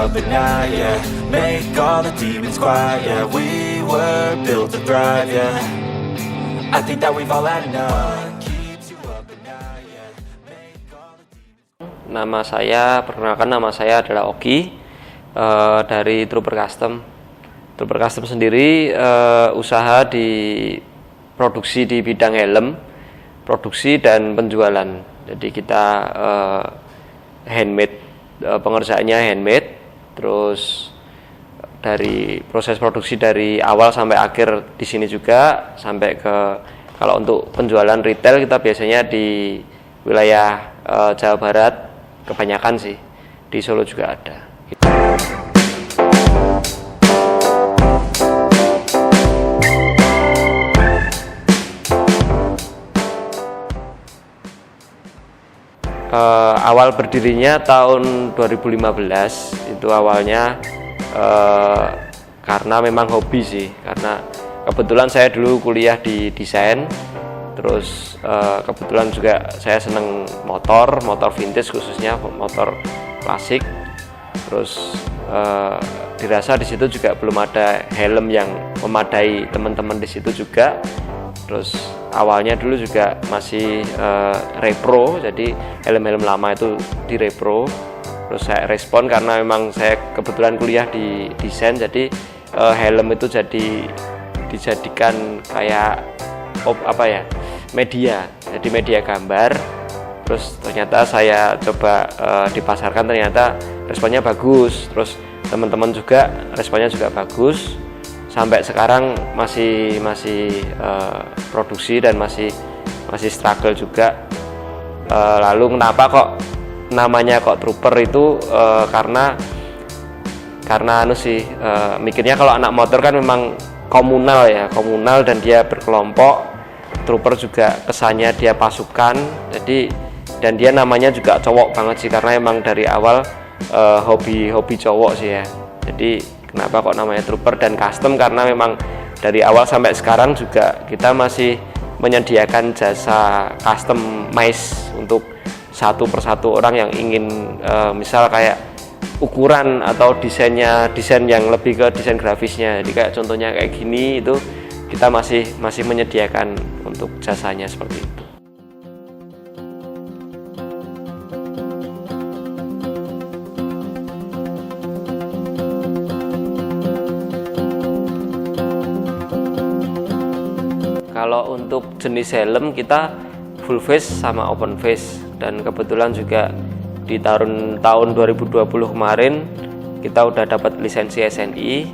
up at night, yeah. Make all the demons quiet, yeah. We were built to thrive, yeah. I think that we've all had enough. Keeps you up at night, yeah. Make all the demons... Perkenalkan nama saya adalah Oki dari Trooper Custom. Trooper Custom sendiri usaha di produksi di bidang helm, produksi dan penjualan. Jadi kita handmade, pengerjaannya handmade, terus dari proses produksi dari awal sampai akhir di sini juga, sampai ke kalau untuk penjualan retail kita biasanya di wilayah Jawa Barat kebanyakan sih, di Solo juga ada. Awal berdirinya tahun 2015 itu awalnya karena memang hobi sih, karena kebetulan saya dulu kuliah di desain, terus kebetulan juga saya seneng motor vintage, khususnya motor klasik. Terus dirasa di situ juga belum ada helm yang memadai teman-teman di situ juga. Terus awalnya dulu juga masih repro, jadi helm-helm lama itu di repro. Terus saya respon karena memang saya kebetulan kuliah di desain, jadi helm itu dijadikan kayak media, jadi media gambar. Terus ternyata saya coba dipasarkan, ternyata responnya bagus. Terus teman-teman juga responnya juga bagus. Sampai sekarang masih produksi dan masih struggle juga. Lalu kenapa kok namanya Trooper itu karena mikirnya kalau anak motor kan memang komunal dan dia berkelompok. Trooper juga kesannya dia pasukan, jadi dan dia namanya juga cowok banget sih, karena emang dari awal hobi cowok sih ya. Jadi kenapa kok namanya Trooper dan Custom, karena memang dari awal sampai sekarang juga kita masih menyediakan jasa customize untuk satu persatu orang yang ingin misal kayak ukuran atau desain yang lebih ke desain grafisnya. Jadi kayak contohnya kayak gini, itu kita masih menyediakan untuk jasanya seperti itu. Kalau untuk jenis helm kita full face sama open face, dan kebetulan juga di tahun 2020 kemarin kita udah dapat lisensi SNI.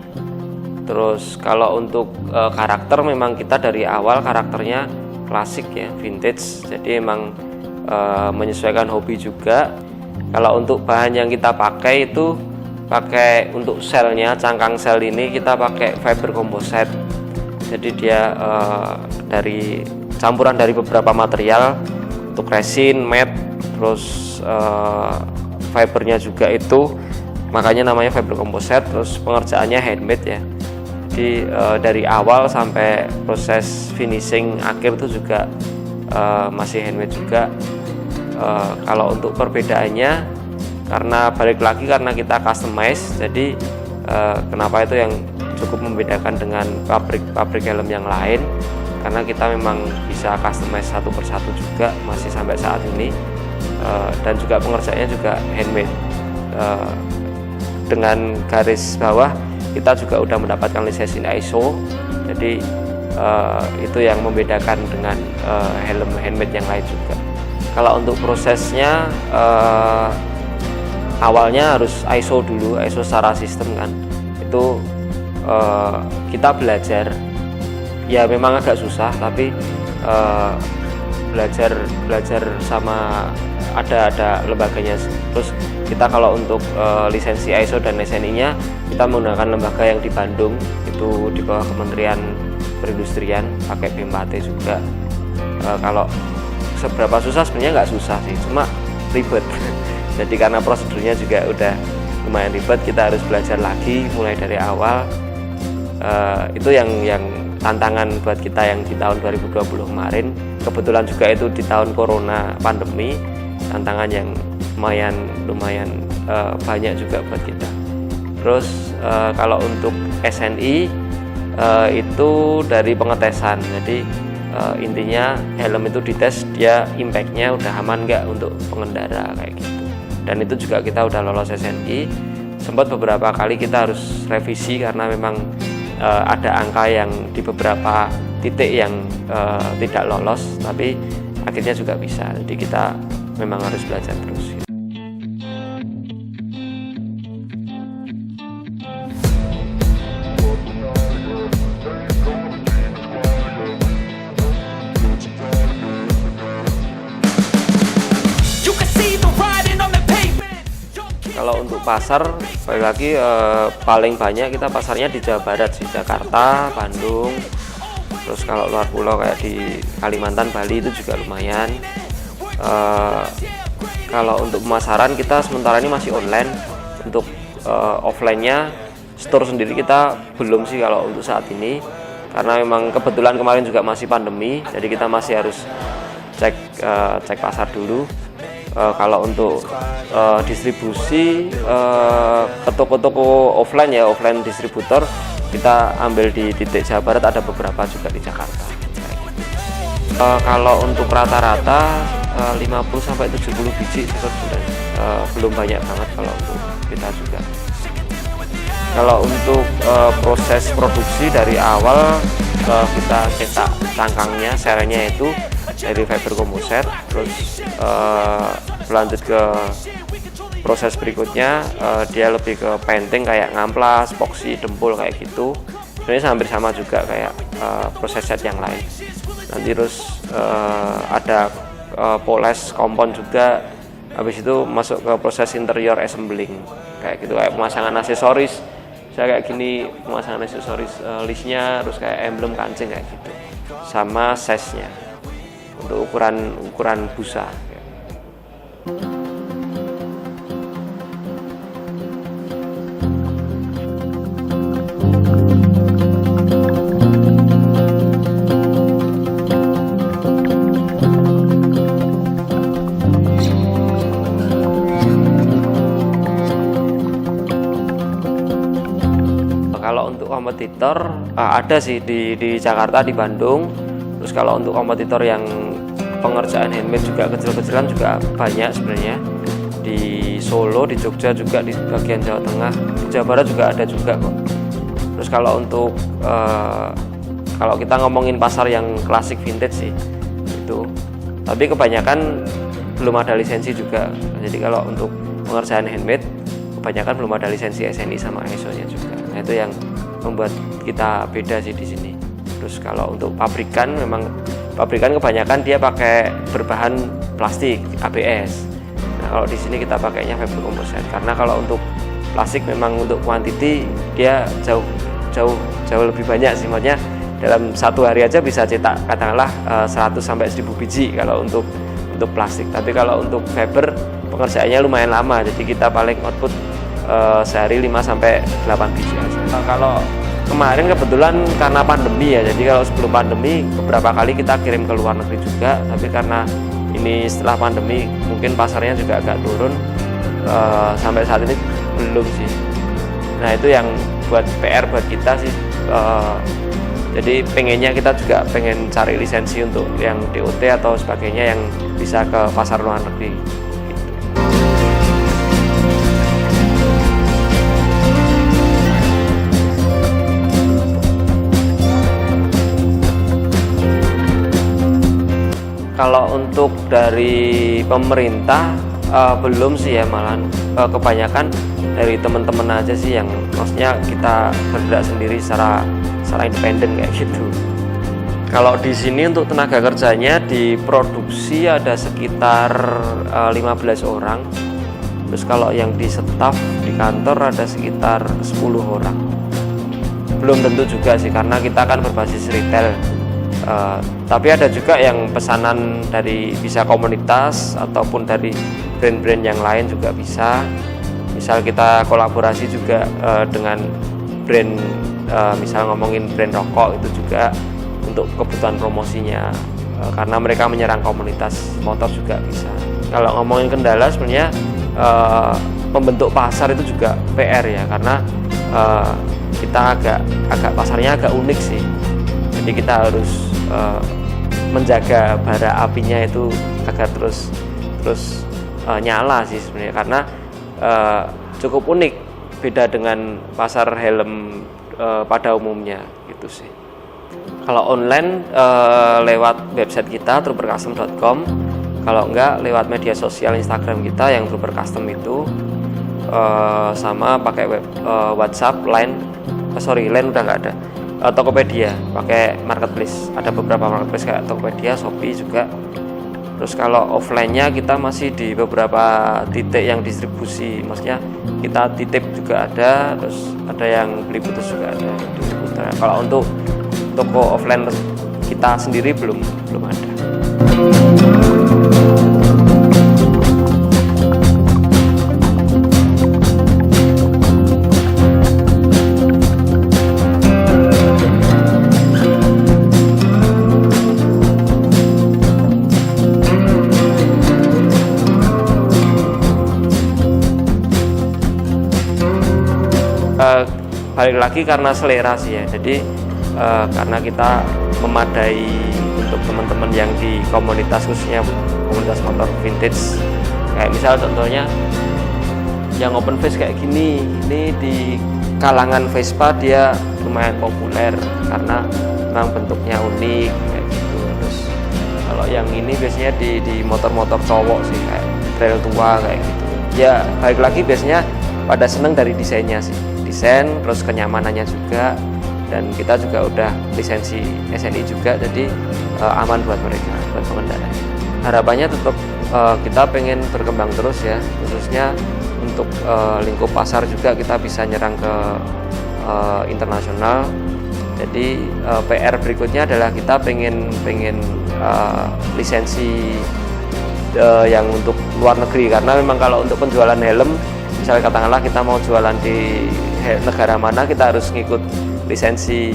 Terus kalau untuk karakter, memang kita dari awal karakternya klasik ya, vintage, jadi emang menyesuaikan hobi juga. Kalau untuk bahan yang kita pakai itu untuk selnya, cangkang sel ini kita pakai fiber composite. Jadi dia dari campuran dari beberapa material, untuk resin, matte, terus fibernya juga itu, makanya namanya fiber composite. Terus pengerjaannya handmade ya. Jadi dari awal sampai proses finishing akhir itu juga masih handmade juga. Kalau untuk perbedaannya, karena balik lagi karena kita customize, jadi kenapa itu yang cukup membedakan dengan pabrik helm yang lain, karena kita memang bisa customize satu persatu juga masih sampai saat ini. Dan juga pengerjaannya juga handmade, dengan garis bawah kita juga udah mendapatkan lisensi ISO. Jadi itu yang membedakan dengan helm handmade yang lain juga. Kalau untuk prosesnya awalnya harus ISO dulu, ISO secara sistem kan. Itu kita belajar, ya memang agak susah, tapi belajar sama ada lembaganya. Terus kita kalau untuk lisensi ISO dan SNI-nya kita menggunakan lembaga yang di Bandung, itu di bawah Kementerian Perindustrian, pakai BMPAT juga. Kalau seberapa susah, sebenarnya nggak susah sih, cuma ribet. Jadi karena prosedurnya juga udah lumayan ribet, kita harus belajar lagi mulai dari awal. Itu yang tantangan buat kita yang di tahun 2020 kemarin. Kebetulan juga itu di tahun corona pandemi, tantangan yang lumayan banyak juga buat kita. Terus kalau untuk SNI itu dari pengetesan. Jadi intinya helm itu dites dia impactnya udah aman nggak untuk pengendara kayak gitu. Dan itu juga kita udah lolos SNI. Sempat beberapa kali kita harus revisi karena memang ada angka yang di beberapa titik yang tidak lolos, tapi akhirnya juga bisa. Jadi kita memang harus belajar terus gitu. Kalau untuk pasar, balik lagi paling banyak kita pasarnya di Jawa Barat sih, Jakarta, Bandung. Terus kalau luar pulau kayak di Kalimantan, Bali itu juga lumayan. Kalau untuk pemasaran kita sementara ini masih online. Untuk offline-nya, store sendiri kita belum sih kalau untuk saat ini. Karena memang kebetulan kemarin juga masih pandemi, jadi kita masih harus cek pasar dulu. Kalau untuk distribusi ke toko-toko offline ya, offline distributor kita ambil di titik Jawa Barat, ada beberapa juga di Jakarta. Kalau untuk rata-rata 50-70 biji per bulan, belum banyak banget kalau untuk kita juga. Kalau untuk proses produksi dari awal kita cetak cangkangnya, serenya itu dari fiber komposit, terus berlanjut ke proses berikutnya dia lebih ke painting kayak ngamplas, epoxy, dempul kayak gitu. Sebenarnya hampir sama juga kayak proses set yang lain. Nanti terus ada poles kompon juga. Habis itu masuk ke proses interior assembling kayak gitu, kayak pemasangan aksesoris. Saya kayak gini, pemasangan aksesoris listnya, terus kayak emblem kancing kayak gitu, sama size-nya untuk ukuran busa. Kalau untuk kompetitor ada sih di Jakarta, di Bandung. Terus kalau untuk kompetitor yang pengerjaan handmade juga kecil-kecilan juga banyak sebenarnya. Di Solo, di Jogja juga, di bagian Jawa Tengah, di Jawa Barat juga ada juga kok. Terus kalau untuk kalau kita ngomongin pasar yang klasik vintage sih itu, tapi kebanyakan belum ada lisensi juga. Jadi kalau untuk pengerjaan handmade kebanyakan belum ada lisensi SNI sama ISO-nya juga. Nah, itu yang membuat kita beda sih di sini. Terus kalau untuk pabrikan, memang pabrikan kebanyakan dia pakai berbahan plastik ABS. Nah, kalau di sini kita pakainya fiber komposit karena kalau untuk plastik memang untuk quantity dia jauh lebih banyak sih, maksudnya dalam satu hari aja bisa cetak katakanlah 100 sampai 1000 biji kalau untuk plastik. Tapi kalau untuk fiber pengerjaannya lumayan lama, jadi kita paling output sehari 5 sampai 8 biji aja. Nah, kalau kemarin kebetulan karena pandemi ya, jadi kalau sebelum pandemi beberapa kali kita kirim ke luar negeri juga, tapi karena ini setelah pandemi mungkin pasarnya juga agak turun, sampai saat ini belum sih. Nah, itu yang buat PR buat kita sih. Jadi pengennya kita juga pengen cari lisensi untuk yang DOT atau sebagainya yang bisa ke pasar luar negeri. Kalau untuk dari pemerintah belum sih ya, malahan kebanyakan dari teman-teman aja sih yang maksudnya kita bergerak sendiri secara independen kayak gitu. Kalau di sini untuk tenaga kerjanya diproduksi ada sekitar 15 orang. Terus kalau yang di staf di kantor ada sekitar 10 orang. Belum tentu juga sih karena kita kan berbasis retail. Tapi ada juga yang pesanan dari bisa komunitas ataupun dari brand-brand yang lain juga bisa. Misal kita kolaborasi juga dengan brand, misal ngomongin brand rokok itu juga untuk kebutuhan promosinya, karena mereka menyerang komunitas motor juga bisa. Kalau ngomongin kendala sebenarnya membentuk pasar itu juga PR ya, karena kita agak pasarnya agak unik sih. Jadi kita harus menjaga bara apinya itu agar terus nyala sih sebenarnya, karena cukup unik, beda dengan pasar helm pada umumnya gitu sih. Kalau online lewat website kita troopercustom.com, kalau enggak lewat media sosial Instagram kita yang Trooper Custom itu, sama pakai WhatsApp, Line udah nggak ada, Tokopedia, pakai marketplace, ada beberapa marketplace kayak Tokopedia, Shopee juga. Terus kalau offline-nya kita masih di beberapa titik yang distribusi, maksudnya kita titip juga ada, terus ada yang beli putus juga ada distributor. Kalau untuk toko offline kita sendiri belum ada. Balik lagi karena selera sih ya, jadi karena kita memadai untuk teman-teman yang di komunitas, khususnya komunitas motor vintage, kayak misal contohnya yang open face kayak gini, ini di kalangan Vespa dia lumayan populer karena memang bentuknya unik kayak gitu. Terus kalau yang ini biasanya di motor-motor cowok sih, kayak trail tua kayak gitu ya. Balik lagi biasanya pada seneng dari desainnya sih, desain terus kenyamanannya juga, dan kita juga udah lisensi SNI juga, jadi aman buat mereka, buat pengendara. Harapannya tetap kita pengen berkembang terus ya, khususnya untuk lingkup pasar juga kita bisa nyerang ke internasional. Jadi PR berikutnya adalah kita pengen lisensi yang untuk luar negeri, karena memang kalau untuk penjualan helm, misalnya katakanlah kita mau jualan di negara mana, kita harus ngikut lisensi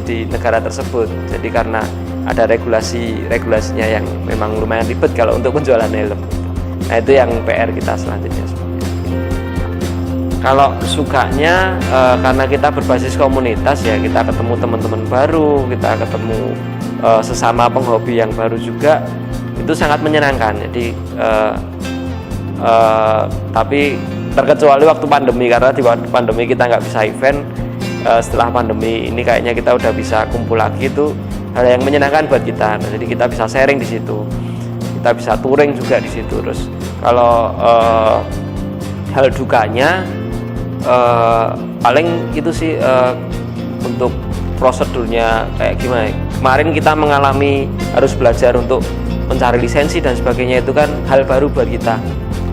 di negara tersebut. Jadi karena ada regulasinya yang memang lumayan ribet kalau untuk penjualan helm. Nah itu yang PR kita selanjutnya. Kalau sukanya karena kita berbasis komunitas ya, kita ketemu teman-teman baru, kita ketemu sesama penghobi yang baru juga, itu sangat menyenangkan. Jadi tapi terkecuali waktu pandemi, karena di waktu pandemi kita nggak bisa event. Setelah pandemi ini kayaknya kita udah bisa kumpul lagi, itu hal yang menyenangkan buat kita. Nah, jadi kita bisa sharing di situ, kita bisa touring juga di situ. Terus kalau hal dukanya paling itu sih untuk prosedurnya kayak gimana. Kemarin kita mengalami harus belajar untuk mencari lisensi dan sebagainya, itu kan hal baru buat kita.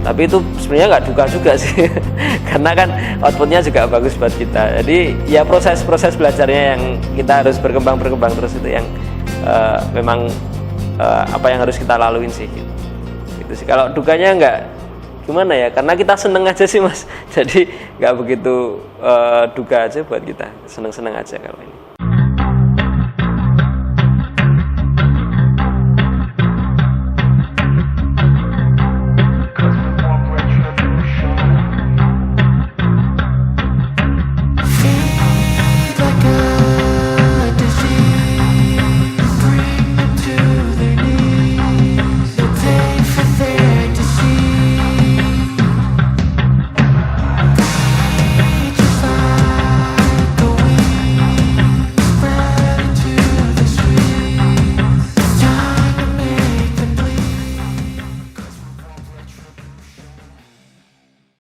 Tapi itu sebenarnya nggak duka juga sih, karena kan outputnya juga bagus buat kita. Jadi ya proses belajarnya yang kita harus berkembang terus, itu yang memang apa yang harus kita laluin sih. Gitu sih. Kalau dukanya nggak gimana ya, karena kita seneng aja sih Mas. Jadi nggak begitu duka aja buat kita, seneng aja kalau ini.